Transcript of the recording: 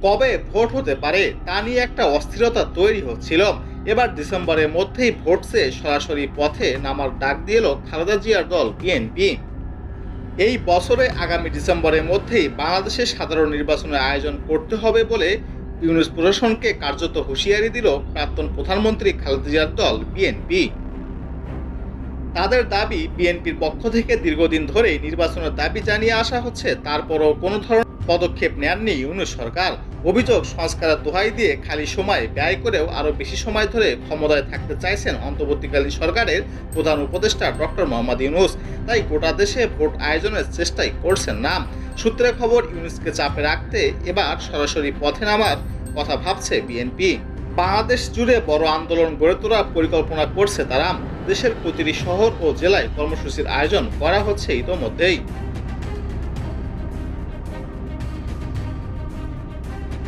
কবে ভোট হতে পারে তা নিয়ে একটা অস্থিরতা তৈরি হচ্ছিল। এবার ডিসেম্বরের মধ্যেই ভোট চেয়ে সরাসরি পথে নামার ডাক দিল খালেদা জিয়ার দল বিএনপি। এই বছরে আগামী ডিসেম্বরের মধ্যেই বাংলাদেশে সাধারণ নির্বাচনের আয়োজন করতে হবে বলে ইউনূস প্রশাসনকে কার্যত হুঁশিয়ারি দিল প্রাক্তন প্রধানমন্ত্রী খালেদা জিয়ার দল বিএনপি। তাদের দাবি, বিএনপির পক্ষ থেকে দীর্ঘদিন ধরেই নির্বাচনের দাবি জানিয়ে আসা হচ্ছে, তারপরও কোনো ধরনের পদক্ষেপ নেননি ইউনূস সরকার। অভিযোগ, সংস্কারের দোহাই দিয়ে খালি সময় ব্যয় করেও আরও বেশি সময় ধরে ক্ষমতায় থাকতে চাইছেন অন্তর্বর্তীকালীন সরকারের প্রধান উপদেষ্টা ডক্টর মোহাম্মদ ইউনূস। তাই গোটা দেশে ভোট আয়োজনের চেষ্টাই করছেন না। সূত্রের খবর, ইউনূসকে চাপে রাখতে এবার সরাসরি পথে নামার কথা ভাবছে বিএনপি। বাংলাদেশ জুড়ে বড় আন্দোলন গড়ে তোলার পরিকল্পনা করছে তারা। দেশের প্রতিটি শহর ও জেলায় কর্মসূচির আয়োজন করা হচ্ছে ইতোমধ্যেই।